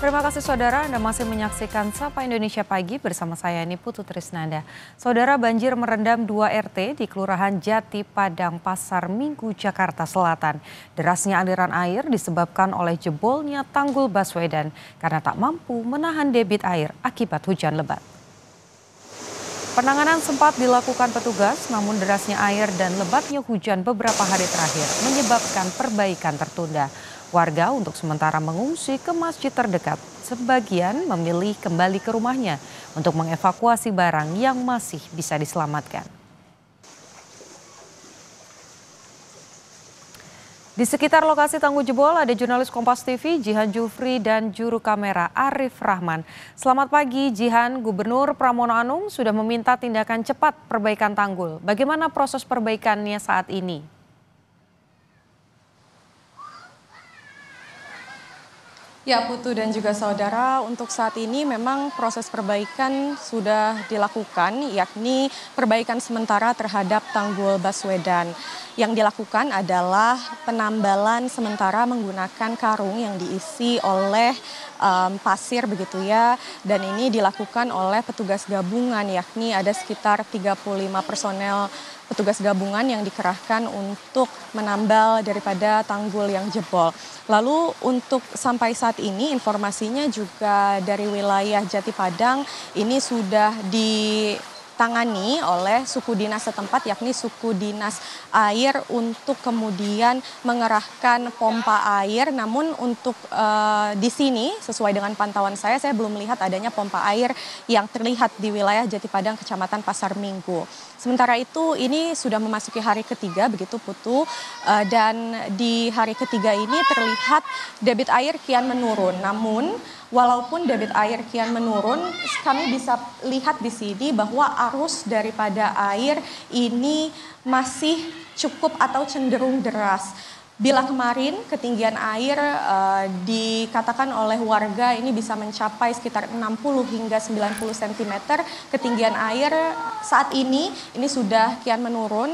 Terima kasih saudara, Anda masih menyaksikan Sapa Indonesia Pagi bersama saya Niputu Trisnanda. Saudara, banjir merendam 2 RT di Kelurahan Jati Padang, Pasar Minggu, Jakarta Selatan. Derasnya aliran air disebabkan oleh jebolnya tanggul Baswedan karena tak mampu menahan debit air akibat hujan lebat. Penanganan sempat dilakukan petugas, namun derasnya air dan lebatnya hujan beberapa hari terakhir menyebabkan perbaikan tertunda. Warga untuk sementara mengungsi ke masjid terdekat. Sebagian memilih kembali ke rumahnya untuk mengevakuasi barang yang masih bisa diselamatkan. Di sekitar lokasi tanggul jebol ada jurnalis Kompas TV Jihan Jufri dan juru kamera Arif Rahman. Selamat pagi Jihan, Gubernur Pramono Anung sudah meminta tindakan cepat perbaikan tanggul. Bagaimana proses perbaikannya saat ini? Ya, Putu dan juga saudara, untuk saat ini memang proses perbaikan sudah dilakukan, yakni perbaikan sementara terhadap tanggul Baswedan. Yang dilakukan adalah penambalan sementara menggunakan karung yang diisi oleh pasir begitu ya, dan ini dilakukan oleh petugas gabungan, yakni ada sekitar 35 personel petugas gabungan yang dikerahkan untuk menambal daripada tanggul yang jebol. Lalu untuk sampai saat ini informasinya juga dari wilayah Jati Padang ini sudah ditangani oleh suku dinas setempat, yakni suku dinas air, untuk kemudian mengerahkan pompa air. Namun untuk di sini sesuai dengan pantauan saya belum melihat adanya pompa air yang terlihat di wilayah Jati Padang, Kecamatan Pasar Minggu. Sementara itu ini sudah memasuki hari ketiga begitu Putu, dan di hari ketiga ini terlihat debit air kian menurun. Namun walaupun debit air kian menurun, kami bisa lihat di sini bahwa arus daripada air ini masih cukup atau cenderung deras. Bila kemarin ketinggian air dikatakan oleh warga ini bisa mencapai sekitar 60 hingga 90 cm, ketinggian air saat ini sudah kian menurun,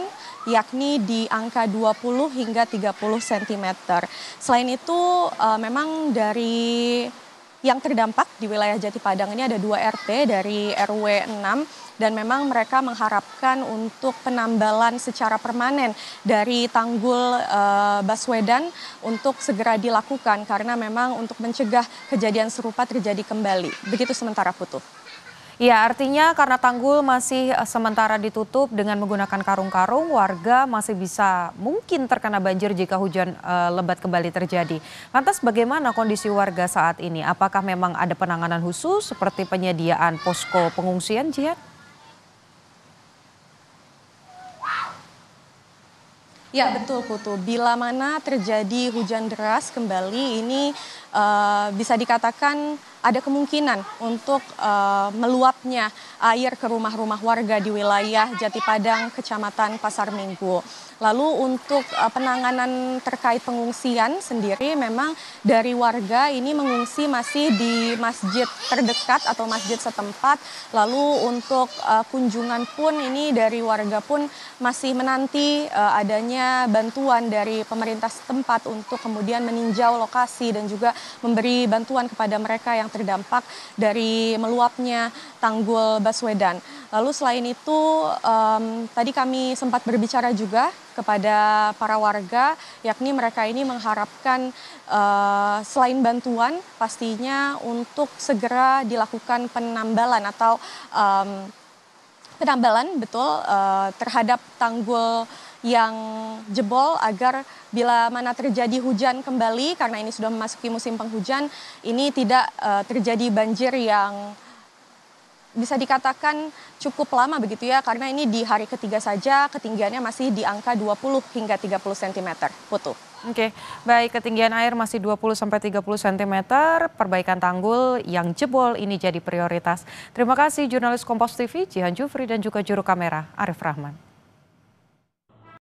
yakni di angka 20 hingga 30 cm. Selain itu memang dari yang terdampak di wilayah Jati Padang ini ada 2 RT dari RW 6 dan memang mereka mengharapkan untuk penambalan secara permanen dari tanggul Baswedan untuk segera dilakukan karena memang untuk mencegah kejadian serupa terjadi kembali. Begitu sementara Putu. Ya, artinya karena tanggul masih sementara ditutup dengan menggunakan karung-karung, warga masih bisa mungkin terkena banjir jika hujan lebat kembali terjadi. Lantas bagaimana kondisi warga saat ini? Apakah memang ada penanganan khusus seperti penyediaan posko pengungsian, Jihan? Ya betul Putu, bila mana terjadi hujan deras kembali ini bisa dikatakan ada kemungkinan untuk meluapnya air ke rumah-rumah warga di wilayah Jati Padang, Kecamatan Pasar Minggu. Lalu untuk penanganan terkait pengungsian sendiri memang dari warga ini mengungsi masih di masjid terdekat atau masjid setempat. Lalu untuk kunjungan pun ini dari warga pun masih menanti adanya bantuan dari pemerintah setempat untuk kemudian meninjau lokasi dan juga memberi bantuan kepada mereka yang terdampak dari meluapnya tanggul Baswedan. Lalu selain itu tadi kami sempat berbicara juga kepada para warga, yakni mereka ini mengharapkan selain bantuan pastinya untuk segera dilakukan penambalan atau penambalan betul terhadap tanggul yang jebol agar bila mana terjadi hujan kembali, karena ini sudah memasuki musim penghujan, ini tidak terjadi banjir yang bisa dikatakan cukup lama begitu ya, karena ini di hari ketiga saja ketinggiannya masih di angka 20 hingga 30 cm. Putu. Oke, baik, ketinggian air masih 20 sampai 30 cm, perbaikan tanggul yang jebol ini jadi prioritas. Terima kasih jurnalis Kompas TV Jihan Jufri dan juga juru kamera Arif Rahman.